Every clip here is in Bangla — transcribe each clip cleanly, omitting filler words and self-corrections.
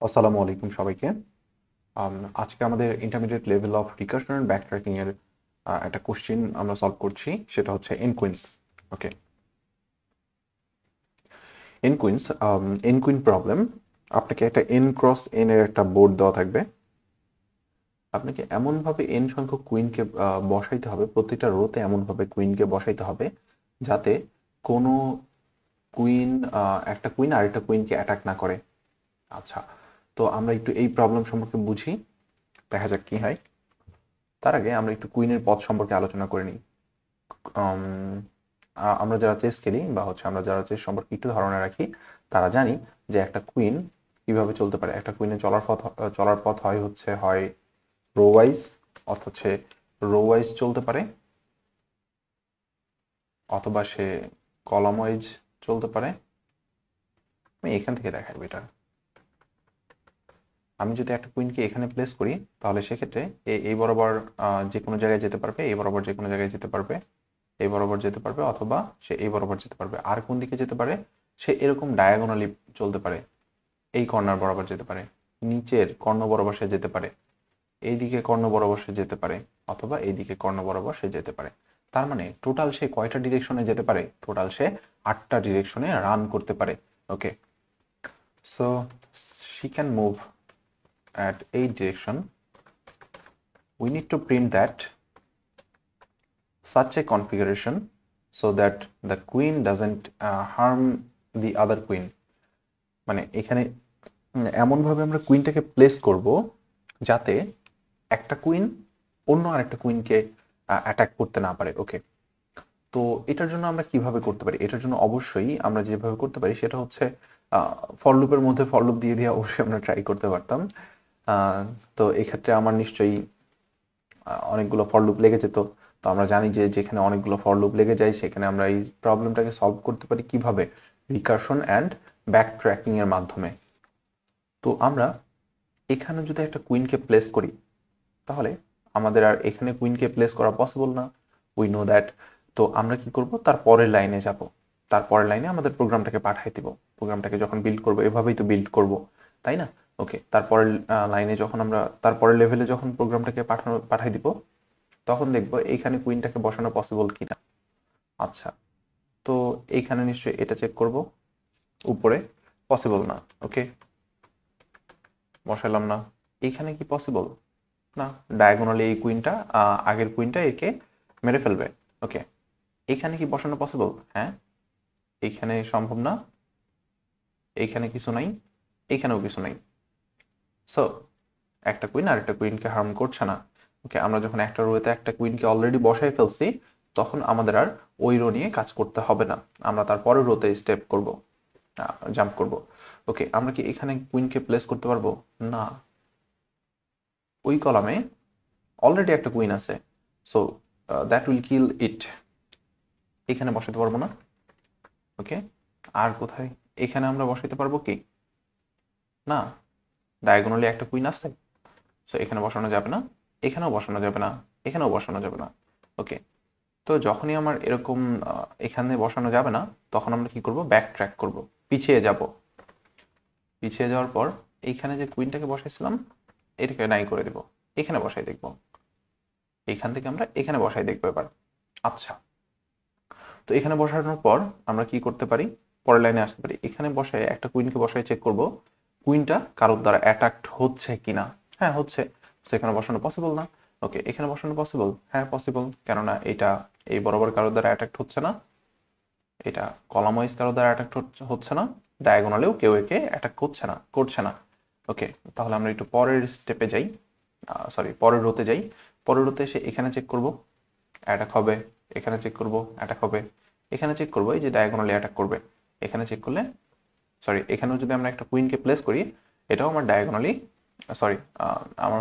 আসসালামু আলাইকুম সবাইকে। আজকে আমাদের intermediate level of recursion and backtracking এর একটা কোশ্চেন আমরা সলভ করছি, সেটা হচ্ছে N queens. Okay, N queens, N queen problem. আপনাকে একটা এন ক্রস এন এর একটা বোর্ড দেওয়া থাকবে। আপনাকে এমনভাবে এন সংখ্যক কুইনকে বসাইতে হবে, প্রত্যেকটা রোতে এমনভাবে কুইনকে বসাইতে হবে যাতে কোনো কুইন একটা কুইন আরেকটা কুইনকে অ্যাটাক না করে। আচ্ছা, তো আমরা একটু এই প্রবলেম সম্পর্কে বুঝি, দেখা যাক কি হয়। তার আগে আমরা একটু কুইনের পথ সম্পর্কে আলোচনা করে নিই। আম, আমরা যারা চেস খেলি বা আমরা যারা চেস সম্পর্কে একটু ধারণা রাখি, তারা জানি যে একটা কুইন কিভাবে চলতে পারে। একটা কুইনের চলার পথ হয় রো ওয়াইজ, অথচ রো ওয়াইজ চলতে পারে, অথবা সে কলাম ওয়াইজ চলতে পারে। আমি এখান থেকে দেখাই বেটার। আমি যদি একটা কুইনকে এখানে প্লেস করি, তাহলে সেক্ষেত্রে এই বরাবর যে কোনো জায়গায় যেতে পারবে, এই বরাবর যে কোনো জায়গায় যেতে পারবে, এই বরাবর যেতে পারবে, অথবা সে এই বরাবর যেতে পারবে। আর কোন দিকে যেতে পারে? সে এরকম ডায়াগোনালি চলতে পারে, এই কর্নার বরাবর যেতে পারে, নিচের কর্ণ বরাবর সে যেতে পারে, এইদিকে কর্ণ বরাবর সে যেতে পারে, অথবা এইদিকে কর্ণ বরাবর সে যেতে পারে। তার মানে টোটাল সে কয়টা ডিরেকশনে যেতে পারে? টোটাল সে 8টা ডিরেকশনে রান করতে পারে। ওকে, so she can move at 8 direction. We need to print that such a configuration so that the queen doesn't harm the other queen. মানে এখানে এমনভাবে আমরা কুইনটাকে প্লেস করব যাতে একটা কুইন অন্য আরেকটা কুইনকে অ্যাটাক করতে না পারে। ওকে, তো এটার জন্য আমরা কিভাবে করতে পারি? এটার জন্য অবশ্যই আমরা যেভাবে করতে পারি সেটা হচ্ছে ফর লুপের মধ্যে ফর লুপ দিয়ে দিয়ে অবশ্যই আমরা ট্রাই করতে পারতাম। তো এক্ষেত্রে আমার নিশ্চয়ই অনেকগুলো ফর লুপ লেগে যেত। তো আমরা জানি যে যেখানে অনেকগুলো ফর লুপ লেগে যায় সেখানে আমরা এই প্রবলেমটাকে সলভ করতে পারি কিভাবে? রিকার্শন অ্যান্ড ব্যাক ট্র্যাকিং এর মাধ্যমে। তো আমরা এখানে যদি একটা কুইনকে প্লেস করি, তাহলে আমাদের আর এখানে কুইনকে প্লেস করা পসিবল না, উই নো দ্যাট। তো আমরা কি করব? তার পরের লাইনে যাব, তার পরের লাইনে আমাদের প্রোগ্রামটাকে পাঠিয়ে দিব। প্রোগ্রামটাকে যখন বিল্ড করব এভাবেই তো বিল্ড করব, তাই না? ওকে, তারপরের লাইনে যখন আমরা তারপরের লেভেলে যখন প্রোগ্রামটাকে পাঠিয়ে দিব, তখন দেখব এইখানে কুইনটাকে বসানো পসিবল কিনা। আচ্ছা, তো এইখানে নিশ্চয়ই এটা চেক করব, উপরে পসিবল না। ওকে, বসালাম না। এইখানে কি পসিবল? না, ডায়াগোনালি এই কুইনটা আগের কুইনটা একে মেরে ফেলবে। ওকে, এইখানে কি বসানো পসিবল? হ্যাঁ, এইখানে সম্ভব না, এইখানে কিছু নাই, এইখানেও কিছু নাই। সো একটা কুইন আর একটা কুইনকে হার্ম করছে না। ওকে, আমরা যখন একটা রোতে একটা কুইনকে অলরেডি বসাই ফেলছি, তখন আমাদের আর ওই রো নিয়ে কাজ করতে হবে না, আমরা তার পরের রোতে স্টেপ করব, জাম্প করব। ওকে, আমরা কি এখানে কুইনকে প্লেস করতে পারবো? না, ওই কলামে অলরেডি একটা কুইন আছে, সো দ্যাট উইল কিল ইট। এখানে বসাতে পারবো না। ওকে, আর কোথায়? এখানে আমরা বসাইতে পারবো কি? না, ডায়াগোনালি একটা কুইন আছে, সো এখানে বসানো যাবে না, এখানেও বসানো যাবে না, এখানেও বসানো যাবে না। ওকে, তো যখনই আমার এরকম এখানে বসানো যাবে না, তখন আমরা কি করব? ব্যাক ট্র্যাক করব, পিছিয়ে যাব। পিছিয়ে যাওয়ার পর এইখানে যে কুইনটাকে বসাইছিলাম এটাকে নাই করে দেব, এখানে বসাই দেখব। এইখান থেকে আমরা এখানে বসাই দেখবো এবার। আচ্ছা, তো এখানে বসানোর পর আমরা কি করতে পারি? পরের লাইনে আসতে পারি। এখানে বসায় একটা কুইনকে বসায় চেক করব কুইনটা কারোর দ্বারা অ্যাটাকড হচ্ছে কিনা। হ্যাঁ, হচ্ছে। তো এখানে বসানো পসিবল না। ওকে, এখানে বসানো পসিবল? হ্যাঁ, পসিবল, কেননা এটা এই বরাবর কারোর দ্বারা অ্যাটাকড হচ্ছে না, এটা কলাম ওয়াইজ কারোর দ্বারা অ্যাটাক হচ্ছে না, ডায়াগোনালেও কেউ একে অ্যাটাক করছে না। ওকে, তাহলে আমরা একটু পরের স্টেপে যাই, সরি পরের রোতে যাই। পরের রোতে এসে এখানে চেক করব, অ্যাটাক হবে। এখানে চেক করব, অ্যাটাক হবে। এখানে চেক করব, এই যে ডায়াগোনালি অ্যাটাক করবে। এখানে চেক করলে, সরি এখানেও যদি আমরা একটা কুইনকে প্লেস করি, এটাও আমার ডায়াগোনালি, সরি আমার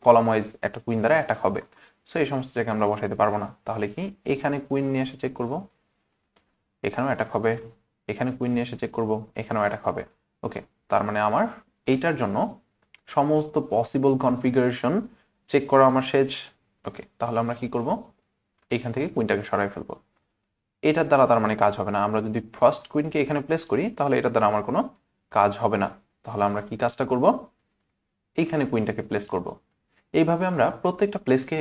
কলাম ওয়াইজ একটা কুইন দ্বারা অ্যাটাক হবে। সো এই সমস্ত জায়গায় আমরা বসাইতে পারবো না। তাহলে কি এখানে কুইন নিয়ে এসে চেক করব, এখানেও অ্যাটাক হবে। এখানে কুইন নিয়ে এসে চেক করব, এখানেও অ্যাটাক হবে। ওকে, তার মানে আমার এইটার জন্য সমস্ত পসিবল কনফিগারেশন চেক করা আমার শেষ। ওকে, তাহলে আমরা কি করব? এইখান থেকে কুইনটাকে সরাই ফেলবো। এটার দ্বারা তার মানে কাজ হবে না। আমরা যদি ফার্স্ট কুইনকে এখানে প্লেস করি, তাহলে এটার দ্বারা আমার কোনো কাজ হবে না। তাহলে আমরা কি কাজটা করব, এইখানে কুইনটাকে প্লেস করব। এইভাবে আমরা প্রত্যেকটা প্লেসকে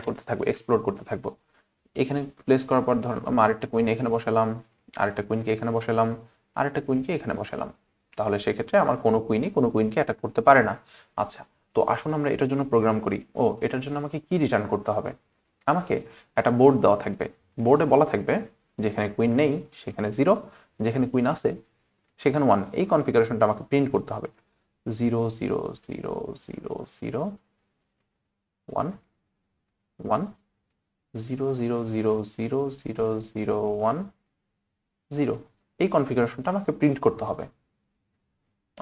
করতে থাকবো, এক্সপ্লোর করতে থাকবো। এখানে প্লেস করার পর ধরলাম আরেকটা কুইন এখানে বসালাম, আরেকটা কুইনকে এখানে বসালাম, আরেকটা কুইনকে এখানে বসালাম। তাহলে সেক্ষেত্রে আমার কোনো কুইনকে অ্যাটাক করতে পারে না। আচ্ছা, তো আসুন আমরা এটার জন্য প্রোগ্রাম করি। এটার জন্য আমাকে কি রিটার্ন করতে হবে, আমাকে একটা বোর্ড দেওয়া থাকবে, বোর্ডে বলা থাকবে যেখানে কুইন নেই সেখানে 0, যেখানে কুইন আছে সেখানে 1। এই কনফিগারেশনটা আমাকে প্রিন্ট করতে হবে। 0 0 0 0 0 1 1 0 0 0 0 0 0 1 0। এই কনফিগারেশনটা আমাকে প্রিন্ট করতে হবে,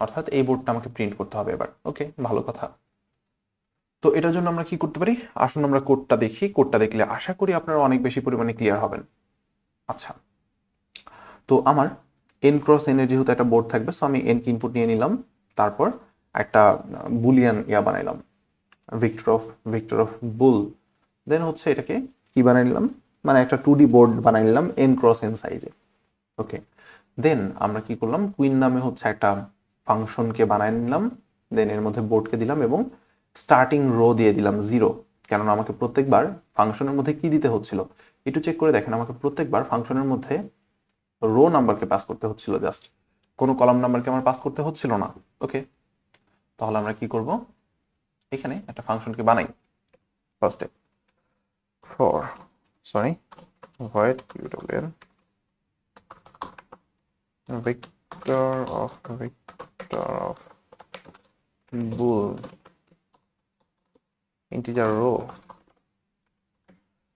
অর্থাৎ এই বোর্ডটা আমাকে প্রিন্ট করতে হবে এবার। ওকে, ভালো কথা। তো এটার জন্য আমরা কি করতে পারি, আসুন আমরা কোডটা দেখি। কোডটা দেখলে আশা করি আপনারা অনেক বেশি পরিমাণে ক্লিয়ার হবেন। আচ্ছা, তো আমার n ক্রস n এর যেহেতু একটা বোর্ড থাকবে, সো আমি n কে ইনপুট নিয়ে নিলাম, তারপর একটা বুলিয়ান বানাইলাম, ভিক্টর অফ বুল। দেন হচ্ছে এটাকে কি বানাই নিলাম, মানে একটা 2D বোর্ড বানাই নিলাম n ক্রস n সাইজে। ওকে, দেন আমরা কি করলাম, কুইন নামে হচ্ছে একটা ফাংশনকে বানাই নিলাম, দেন এর মধ্যে বোর্ডকে দিলাম এবং স্টার্টিং রো দিয়ে দিলাম 0, কেননা আমাকে প্রত্যেকবার ফাংশনের মধ্যে কি দিতে হচ্ছিল একটু চেক করে দেখেন। আমাকে প্রত্যেকবার ফাংশনের মধ্যে রো নাম্বারকে পাস করতে হচ্ছিল, জাস্ট কোনো কলাম নাম্বারকে আমার পাস করতে হচ্ছিল না। ওকে, তাহলে আমরা কি করব, এখানে একটা ফাংশনকে বানাই। ফার্স্টে void uwn vector of bool integer row।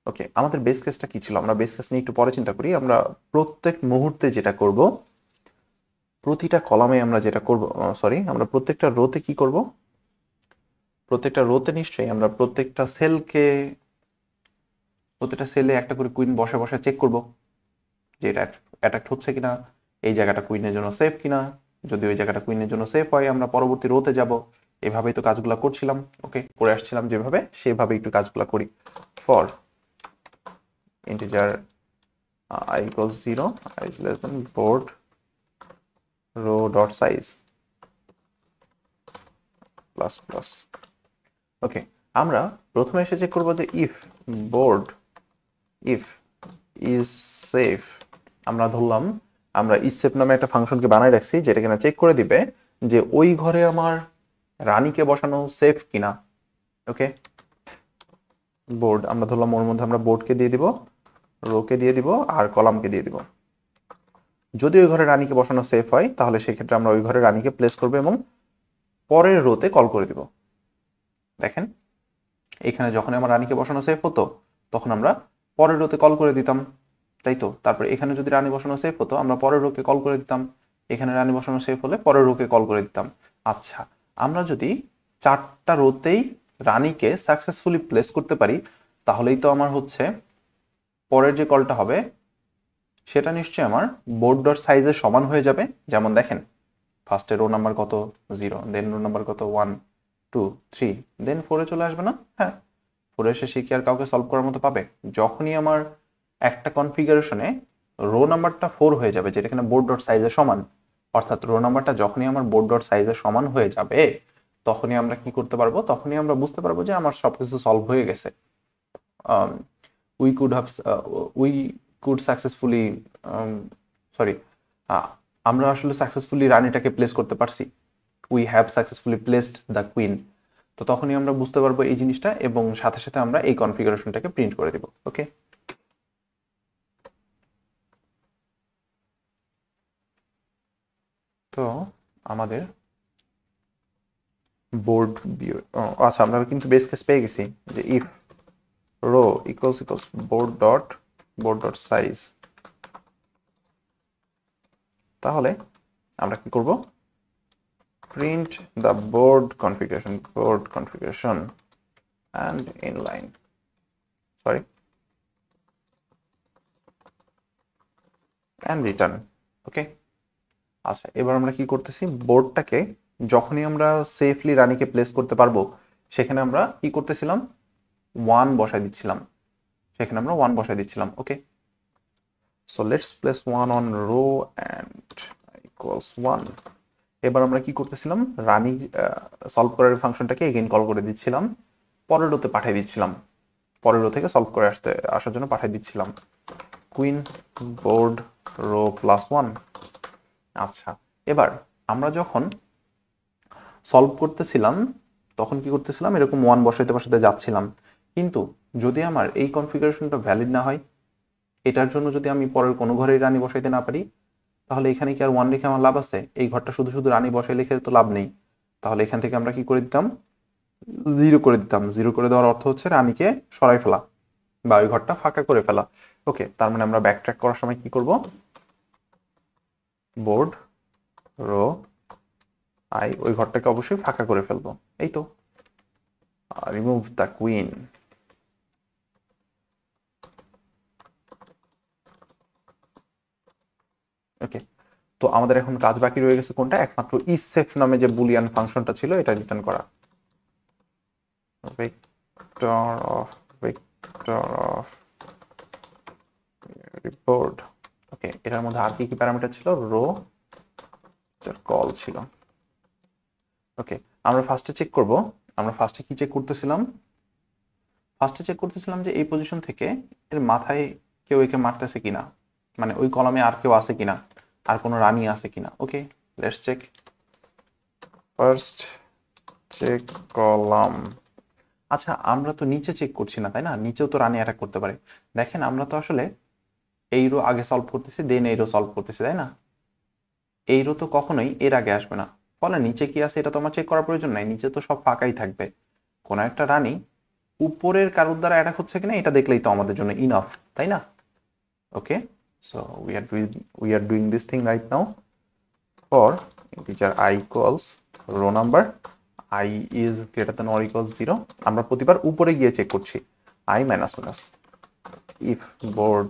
ওকে, আমাদের বেস কেসটা কি ছিল, আমরা বেস কেস নিয়ে একটু পরে চিন্তা করি। আমরা প্রত্যেক মুহূর্তে যেটা করব, প্রতিটা কলামে আমরা যেটা করব, আমরা প্রত্যেকটা রোতে কি করব, প্রত্যেকটা রোতে নিশ্চয়ই আমরা প্রত্যেকটা সেলে একটা করে কুইন বসে বসে চেক করব যে এটা অ্যাটাক হচ্ছে কিনা, এই জায়গাটা কুইনের জন্য সেফ কিনা। যদি ওই জায়গাটা কুইনের জন্য সেফ হয় আমরা পরবর্তী রোতে যাব। এভাবেই তো কাজগুলো করছিলাম। ওকে, করে আসছিলাম যেভাবে, সেভাবে একটু কাজগুলো করি। For integer I equals 0, I is less than board row dot size plus plus। ওকে, আমরা প্রথমে এসে চেক করব যে if board is safe, আমরা ধরলাম আমরা isSafe নামে একটা ফাংশনকে বানাই রাখছি যেটা কিনা চেক করে দিবে যে ওই ঘরে আমার রানীকে বসানো সেফ কিনা। ওকে, বোর্ড আমরা ধরলাম, ওর মধ্যে আমরা বোর্ডকে দিয়ে দিব, রোকে দিয়ে দিব আর কলামকে দিয়ে দিব। যদি ওই ঘরে রানীকে বসানো সেফ হয় তাহলে সেক্ষেত্রে আমরা ওই ঘরে রানীকে প্লেস করবো এবং পরের রোতে কল করে দিব। দেখেন, এখানে যখন আমার রানীকে বসানো সেফ হতো তখন আমরা পরের রোতে কল করে দিতাম, তাই তো। তারপরে এখানে যদি রানী বসানো সেফ হতো আমরা পরের রোকে কল করে দিতাম, এখানে রানী বসানো সেফ হলে পরের রোকে কল করে দিতাম। আচ্ছা, আমরা যদি 4টা রোতেই রানীকে সাকসেসফুলি প্লেস করতে পারি তাহলেই তো আমার হচ্ছে পরের যে কলটা হবে সেটা নিশ্চয়ই আমার বোর্ড ডট সাইজের সমান হয়ে যাবে। যেমন দেখেন, ফার্স্টে রো নাম্বার কত 0, দেন রো নাম্বার কত 1 2 3, দেন 4-এ চলে আসবে না? হ্যাঁ, 4 এসে সে কি আর কাউকে সলভ করার মতো পাবে? যখনই আমার একটা কনফিগারেশনে রো নাম্বারটা 4 হয়ে যাবে যেটা কিনা বোর্ড ডট সাইজের সমান, অর্থাৎ রো নাম্বারটা যখনই আমার বোর্ড ডট সাইজের সমান হয়ে যাবে তখনই আমরা কি করতে পারবো, তখনই আমরা বুঝতে পারবো যে আমার সবকিছু সলভ হয়ে গেছে। উই কুড সাকসেসফুলি আমরা আসলে সাকসেসফুলি রানীটাকে প্লেস করতে পারছি। We have successfully placed the queen. তো তখনই আমরা বুঝতে পারবো এই জিনিসটা এবং সাথে সাথে আমরা এই কনফিগারেশনটাকে প্রিন্ট করে দিব। ওকে, তো আমাদের বোর্ড আচ্ছা, আমরা কিন্তু বেস কেস পেয়ে গেছি যে if row equals board dot size, তাহলে আমরা কি করব, print the board configuration and inline and return। ওকে, আচ্ছা, এবার আমরা কি করতেছি, বোর্ডটাকে যখনই আমরা সেফলি রানীকে প্লেস করতে পারবো সেখানে আমরা কি করতেছিলাম, 1 বসাই দিচ্ছিলাম। ওকে, so let's place 1 on row and equals 1। এবার আমরা কি করতেছিলাম, রানী সলভ করার ফাংশনটাকে এগেইন কল করে দিচ্ছিলাম, পরের রোতে পাঠিয়ে দিচ্ছিলাম, পরের রো থেকে সলভ করে আসার জন্য পাঠিয়ে দিচ্ছিলাম কুইন বোর্ড রো +1। আচ্ছা, এবার আমরা যখন সলভ করতেছিলাম তখন কি করতেছিলাম, এরকম 1 বসাইতে বসাতে যাচ্ছিলাম, কিন্তু যদি আমার এই কনফিগারেশনটা ভ্যালিড না হয়, এটার জন্য যদি আমি পরের কোনো ঘরেই রানী বসাইতে না পারি, তাহলে এখানে কি আর 1 লিখে আমার লাভ আছে? এই ঘরটা শুধু শুধু রানী বসাই লিখে তো লাভ নেই। তাহলে এখান থেকে আমরা কি করে দিতাম, 0 করে দিতাম। 0 করে দেওয়ার অর্থ হচ্ছে রানীকে সরাই ফেলা বা ওই ঘরটা ফাঁকা করে ফেলা। ওকে, তার মানে আমরা ব্যাকট্র্যাক করার সময় কি করব, বোর্ড রো আই, ওই ঘরটাকে অবশ্যই ফাঁকা করে ফেলবো। এই তো, রিমুভ দ্য কুইন। ওকে, তো আমাদের এখন কাজ বাকি রয়ে গেছে কোনটা, একমাত্র ইসেফ নামে যে বুলিয়ান ফাংশনটা ছিল এটা রিটার্ন করা। Vector of report. ওকে, এটার মধ্যে আর কি কি প্যারামিটার ছিল, রো কল ছিল। ওকে, আমরা ফার্স্টে চেক করব, আমরা ফার্স্টে কি চেক করতেছিলাম, ফার্স্টে চেক করতেছিলাম যে এই পজিশন থেকে এর মাথায় কেউ একে মারতেছে কিনা, মানে ওই কলামে আর কেউ আছে কিনা, আর কোনো রানী আছে কিনা। Okay, let's check. First check column. আচ্ছা, আমরা তো নিচে চেক করছি না, তাই না? নিচেও তো রানী অ্যাটাক করতে পারে। দেখেন, আমরা তো আসলে এই রো আগে সলভ করতেছি, দেন এই রো সলভ করতেছি, তাই না? এই রো তো কখনোই এর আগে আসবে না, ফলে নিচে কি আছে এটা তো আমার চেক করার প্রয়োজন নাই, নিচে তো সব ফাঁকাই থাকবে। কোনো একটা রানী উপরের কারোর দ্বারা অ্যাটাক হচ্ছে কিনা এটা দেখলেই তো আমাদের জন্য ইনাফ, তাই না? ওকে, so we are doing this thing right now for integer I equals row number, I is greater than or equals 0। আমরা প্রতিবার উপরে গিয়ে চেক করছি, I minus minus if board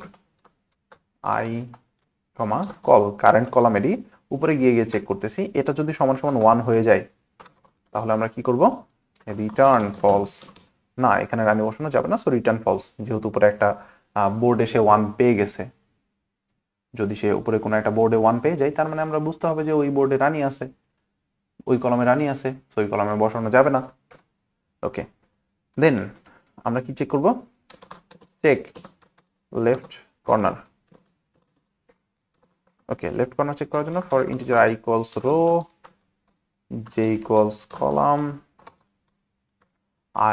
I comma call current কলামেরই উপরে গিয়ে গিয়ে চেক করতেছি, এটা যদি সমান সমান 1 হয়ে যায় তাহলে আমরা কি করব, রিটার্ন ফলস। না, এখানে রানী বসানো যাবে না, সো রিটার্ন ফলস, যেহেতু উপরে একটা বোর্ডে সে 1 পেয়ে গেছে। যদি সে উপরে কোনো একটা বোর্ডে 1 পেয়ে যায় তার মানে আমরা বুঝতে হবে যে ওই বোর্ডে রানী আছে, ওই কলমে রানী আছে, তো ওই কলমে বসানো যাবে না। ওকে, দেন আমরা কি চেক করব, check left corner. Okay, left corner check করার জন্য for integer I equals row, j equals column,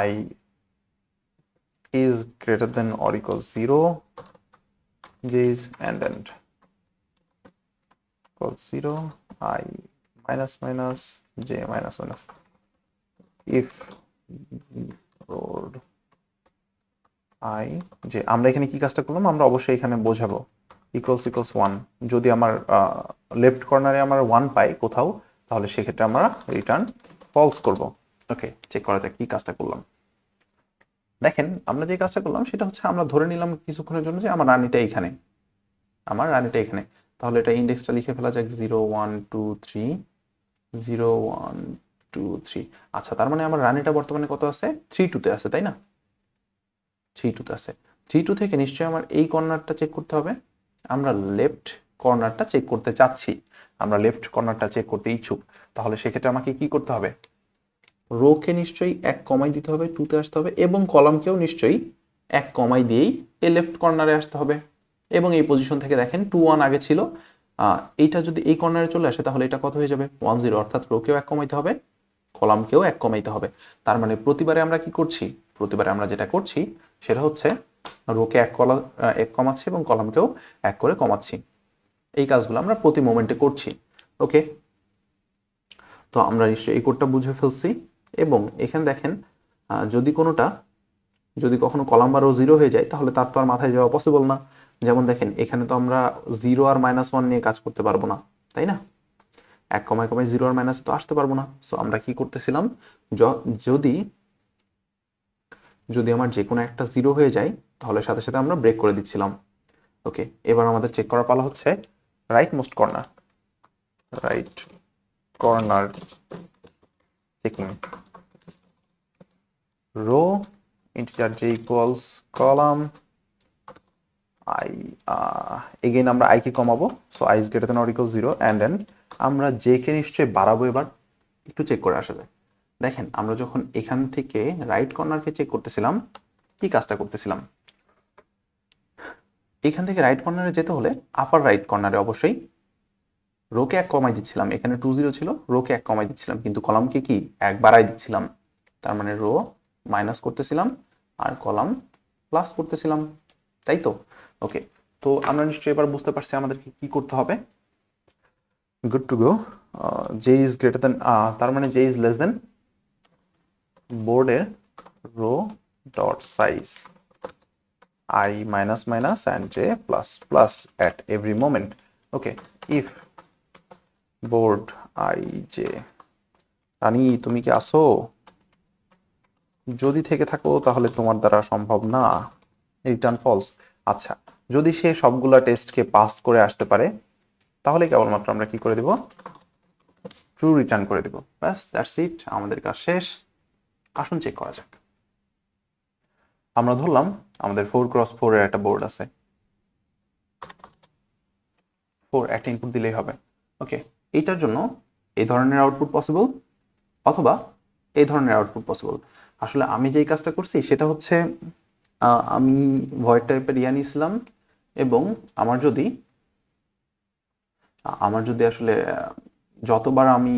I is greater than or equals 0, j is and equals 0, I minus minus j minus minus if board I j। আমরা এখানে কি কাজটা করলাম, আমরা অবশ্যই এখানে বোঝাবো ইকুয়ালস ইকুয়ালস 1। যদি আমার লেফট কর্নারে আমার 1 পাই কোথাও, তাহলে সেক্ষেত্রে আমরা রিটার্ন ফলস করব। ওকে, চেক করা যাক কি কাজটা করলাম। দেখেন, আমরা যে কাজটা করলাম সেটা হচ্ছে আমরা ধরে নিলাম কিছুক্ষণের জন্য যে আমার রানীটা এখানে, আমার রানীটা এখানে, তাহলে এটা ইন্ডেক্সটা লিখে ফেলা যাক 0 1 2 3 0 1 2 3। আচ্ছা, তার মানে আমার রানীটা বর্তমানে কত আছে, 3 2 তে আছে, তাই না? 3 2 তে আছে। 3 2 থেকে নিশ্চয়ই আমার এই কর্নারটা চেক করতে হবে, আমরা লেফট কর্নারটা চেক করতে চাচ্ছি, আমরা লেফট কর্নারটা চেক করতে ইচ্ছুক। তাহলে সেক্ষেত্রে আমাকে কি করতে হবে, রোকে নিশ্চয়ই 1 কমাই দিতে হবে, 2 তে আসতে হবে, এবং কলামকেও নিশ্চয়ই 1 কমাই দিয়েই এই লেফট কর্নারে আসতে হবে। এবং এই পজিশন থেকে দেখেন 2 1 আগে ছিল, এইটা যদি এই কর্নারে চলে আসে তাহলে এটা কত হয়ে যাবে, 1 0, অর্থাৎ রোকেও 1 কমাইতে হবে, কলামকেও 1 কমাইতে হবে। তার মানে প্রতিবারে আমরা কি করছি, প্রতিবারে আমরা যেটা করছি সেটা হচ্ছে রোকে 1 কমাচ্ছি এবং কলামকেও 1 করে কমাচ্ছি। এই কাজগুলো আমরা প্রতি মোমেন্টে করছি। ওকে, তো আমরা নিশ্চয়ই এই কোডটা বুঝে ফেলছি। এবং এখানে দেখেন, যদি কখনো কলাম বা রো 0 হয়ে যায় তাহলে তার তো আর মাথায় যাওয়া পসিবল না। যেমন দেখেন, এখানে তো আমরা 0 আর -1 নিয়ে কাজ করতে পারবো না, তাই না? 1 কমায় কমায় 0 আর মাইনাস তো আসতে পারবো না। সো আমরা কি করতেছিলাম, যদি আমার যে কোনো একটা 0 হয়ে যায় তাহলে সাথে সাথে আমরা ব্রেক করে দিচ্ছিলাম। ওকে, এবার আমাদের চেক করার পালা হচ্ছে rightmost corner, right corner checking. Row integer j equals column I, again আমরা I কে কমাবো, so I is greater than or equals 0 and then আমরা জে কে নিশ্চয়ই বাড়াবো। এবার একটু চেক করে আসা যায়। দেখেন আমরা যখন এখান থেকে রাইট কর্নারকে চেক করতেছিলাম, কি কাজটা করতেছিলাম, এখান থেকে রাইট কর্নারে যেতে হলে আপার রাইট কর্নারে অবশ্যই রোকে 1 কমাই দিচ্ছিলাম। এখানে 2 0 ছিল, রোকে 1 কমাই দিচ্ছিলাম, কিন্তু কলামকে কি 1 বাড়াই দিচ্ছিলাম। তার মানে রো মাইনাস করতেছিলাম আর কলাম প্লাস করতেছিলাম, তাই তো? ওকে, তো আমরা নিশ্চয়ই এবার বুঝতে পারছি আমাদেরকে কি করতে হবে। Good to go. J is greater than, তার মানে জে ইজ লেস দেন বোর্ডের rho dot size I minus minus and j plus plus at every moment. Okay, if board I j, রানী তুমি কি আসো? যদি থেকে থাকো তাহলে তোমার দ্বারা সম্ভব না, রিটার্ন ফলস। আচ্ছা, যদি সে সবগুলা টেস্টকে পাস করে আসতে পারে তাহলে কেবলমাত্র আমরা কি করে দিব, ট্রু রিটার্ন করে দিব। ব্যাস, দ্যাটস ইট, আমাদের কাজ শেষ। আসুন চেক করা যাক। আমরা ধরলাম আমাদের 4x4 এর একটা বোর্ড আছে, 4 একটা ইনপুট দিলেই হবে। ওকে, এইটার জন্য এই ধরনের আউটপুট পসিবল অথবা এই ধরনের আউটপুট পসিবল। আসলে আমি যেই কাজটা করছি সেটা হচ্ছে আমি ভয়েড টাইপের ইয়া নিয়েছিলাম, এবং আমার যদি আসলে যতবার আমি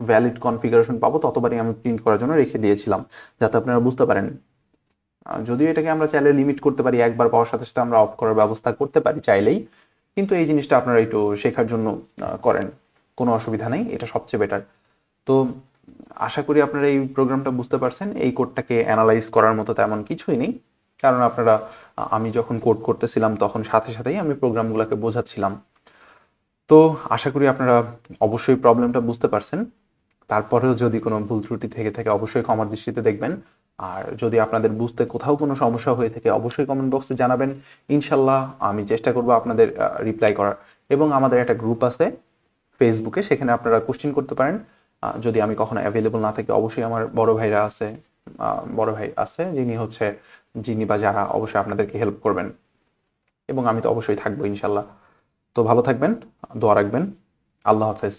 ভ্যালিড কনফিগারেশন পাবো ততবারই আমি প্রিন্ট করার জন্য রেখে দিয়েছিলাম, যাতে আপনারা বুঝতে পারেন। যদিও এটাকে আমরা চাইলে লিমিট করতে পারি, একবার পাওয়ার সাথে সাথে আমরা অফ করার ব্যবস্থা করতে পারি চাইলেই, কিন্তু এই জিনিসটা আপনারা একটু শেখার জন্য করেন, কোনো অসুবিধা নেই, এটা সবচেয়ে বেটার। তো আশা করি আপনারা এই প্রোগ্রামটা বুঝতে পারছেন। এই কোডটাকে অ্যানালাইজ করার মতো তেমন কিছুই নেই, কারণ আপনারা, আমি যখন কোড করতেছিলাম তখন সাথে সাথেই আমি প্রোগ্রামগুলোকে বোঝাচ্ছিলাম। তো আশা করি আপনারা অবশ্যই প্রবলেমটা বুঝতে পারছেন। তারপরেও যদি কোনো ভুল ত্রুটি থেকে থাকে অবশ্যই ক্ষমার দৃষ্টিতে দেখবেন। আর যদি আপনাদের বুঝতে কোথাও কোনো সমস্যা হয়ে থাকে অবশ্যই কমেন্ট বক্সে জানাবেন। ইনশাল্লাহ আমি চেষ্টা করব আপনাদের রিপ্লাই করার। এবং আমাদের একটা গ্রুপ আছে ফেসবুকে, সেখানে আপনারা কোশ্চেন করতে পারেন। যদি আমি কখনো অ্যাভেলেবল না থাকি অবশ্যই আমার বড় ভাই আছে যিনি বা যারা অবশ্যই আপনাদেরকে হেল্প করবেন, এবং আমি তো অবশ্যই থাকবো ইনশাল্লাহ। তো ভালো থাকবেন, দোয়া রাখবেন। আল্লাহ হাফেজ।